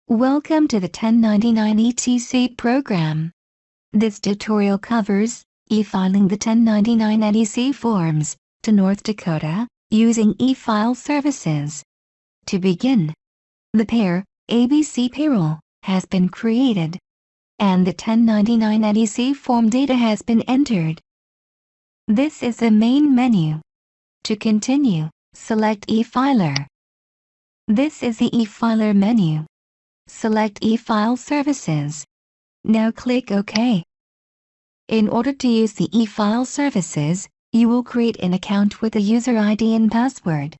Welcome to the 1099 ETC program. This tutorial covers e-filing the 1099 NEC forms to North Dakota using e-file services. To begin, the pair ABC payroll has been created, and the 1099 NEC form data has been entered. This is the main menu. To continue, select e-filer. This is the e-filer menu. Select e-file services. Now click OK. In order to use the e-file services, you will create an account with a user ID and password.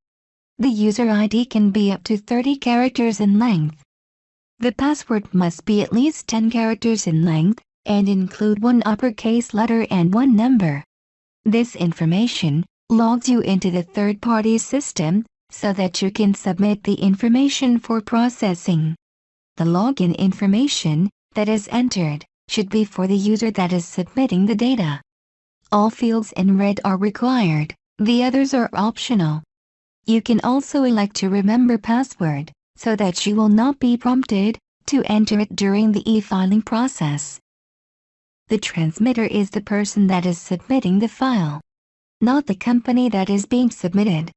The user ID can be up to 30 characters in length. The password must be at least 10 characters in length and include one uppercase letter and one number. This information logs you into the third-party system so that you can submit the information for processing. The login information that is entered should be for the user that is submitting the data. All fields in red are required, the others are optional. You can also elect to remember password so that you will not be prompted to enter it during the e-filing process. The transmitter is the person that is submitting the file, not the company that is being submitted.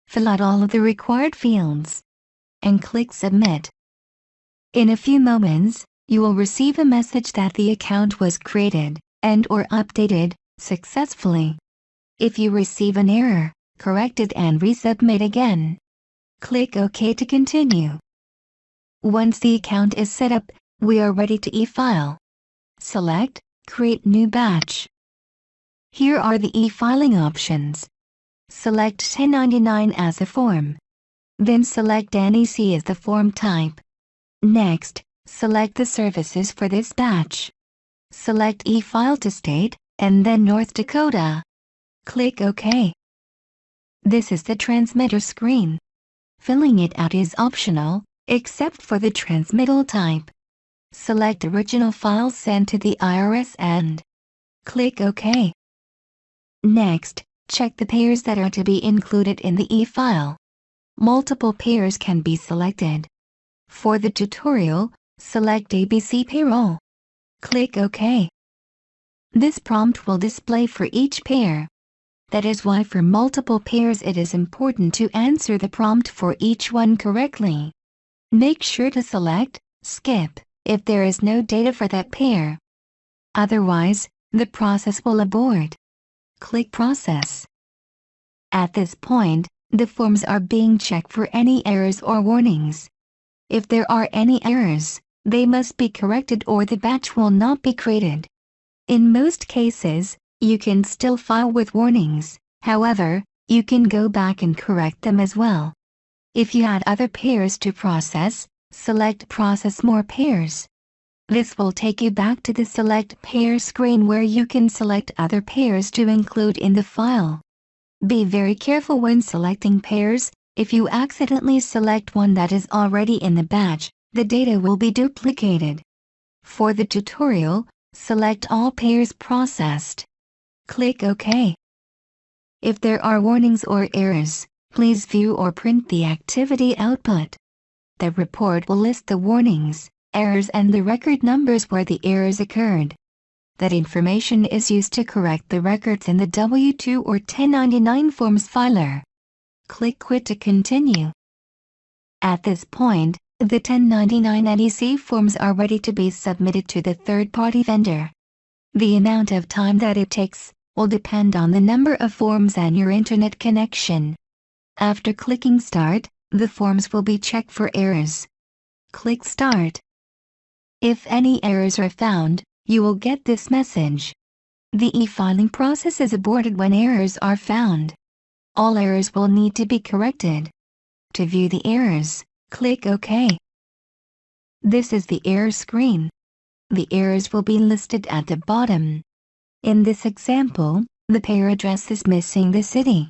Fill out all of the required fields and click Submit. In a few moments, you will receive a message that the account was created and/or updated successfully. If you receive an error, correct it and resubmit again. Click OK to continue. Once the account is set up, we are ready to e-file. Select Create New Batch. Here are the e-filing options. Select 1099 as a form. Then select NEC as the form type. Next, select the services for this batch. Select e-file to state, and then North Dakota. Click OK. This is the transmitter screen. Filling it out is optional, except for the transmittal type. Select original file sent to the IRS and click OK. Next, check the pairs that are to be included in the e-file. Multiple pairs can be selected. For the tutorial, select ABC payroll. Click OK. This prompt will display for each pair. That is why for multiple pairs it is important to answer the prompt for each one correctly. Make sure to select Skip if there is no data for that pair. Otherwise, the process will abort. Click Process. At this point, the forms are being checked for any errors or warnings. If there are any errors, they must be corrected or the batch will not be created. In most cases, you can still file with warnings, however, you can go back and correct them as well. If you had other pairs to process, select Process More Pairs. This will take you back to the Select Pair screen where you can select other pairs to include in the file. Be very careful when selecting pairs. If you accidentally select one that is already in the batch, the data will be duplicated. For the tutorial, select All Pairs Processed. Click OK. If there are warnings or errors, please view or print the activity output. The report will list the warnings, errors and the record numbers where the errors occurred. That information is used to correct the records in the W-2 or 1099 forms filer. Click Quit to continue. At this point, the 1099 NEC forms are ready to be submitted to the third-party vendor. The amount of time that it takes will depend on the number of forms and your internet connection. After clicking Start, the forms will be checked for errors. Click Start. If any errors are found, you will get this message. The e-filing process is aborted when errors are found. All errors will need to be corrected. To view the errors, click OK. This is the error screen. The errors will be listed at the bottom. In this example, the pair address is missing the city.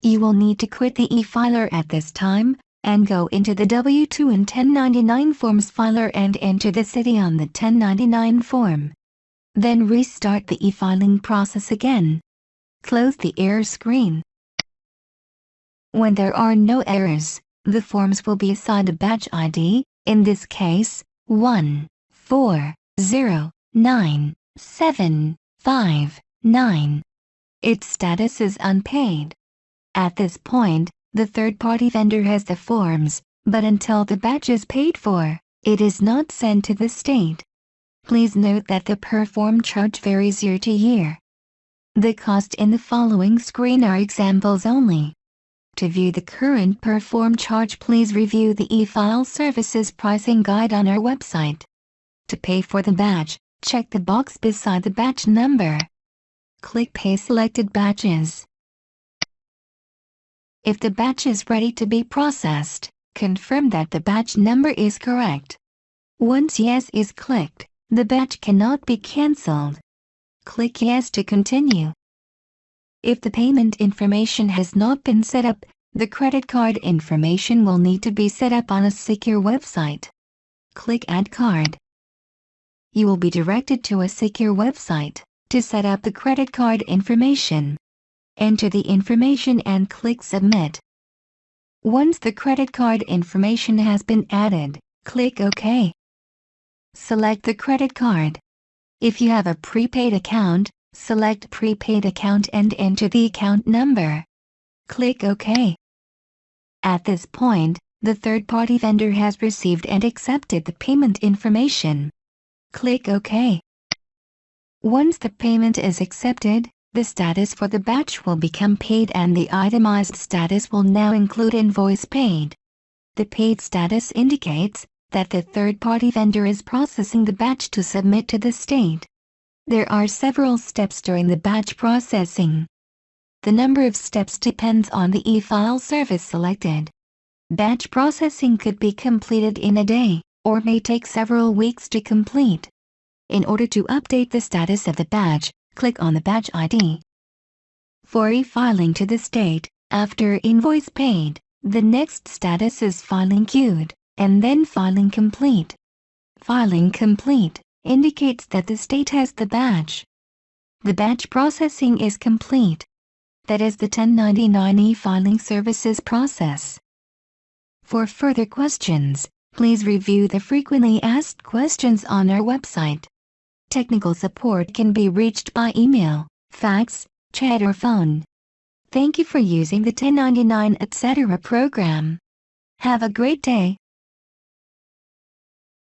You will need to quit the e-filer at this time, and go into the W-2 and 1099 forms filer and enter the city on the 1099 form. Then restart the e-filing process again. Close the error screen. When there are no errors, the forms will be assigned a batch ID, In this case, 1409759. Its status is unpaid. At this point, the third-party vendor has the forms, but until the batch is paid for, it is not sent to the state. Please note that the per form charge varies year to year. The cost in the following screen are examples only. To view the current per form charge, please review the e-file services pricing guide on our website. To pay for the batch, check the box beside the batch number. Click Pay Selected Batches. If the batch is ready to be processed, confirm that the batch number is correct. Once Yes is clicked, the batch cannot be cancelled. Click Yes to continue. If the payment information has not been set up, the credit card information will need to be set up on a secure website. Click Add Card. You will be directed to a secure website to set up the credit card information. Enter the information and click Submit. Once the credit card information has been added, click OK. Select the credit card. If you have a prepaid account, select Prepaid Account and enter the account number. Click OK. At this point, the third-party vendor has received and accepted the payment information. Click OK. Once the payment is accepted, the status for the batch will become paid and the itemized status will now include invoice paid. The paid status indicates that the third-party vendor is processing the batch to submit to the state. There are several steps during the batch processing. The number of steps depends on the e-file service selected. Batch processing could be completed in a day, or may take several weeks to complete. In order to update the status of the batch, click on the batch ID. For e-filing to the state, after invoice paid, the next status is filing queued, and then filing complete. Filing complete indicates that the state has the batch. The batch processing is complete. That is the 1099 e-filing services process. For further questions, please review the frequently asked questions on our website. Technical support can be reached by email, fax, chat or phone. Thank you for using the 1099 etc. program. Have a great day.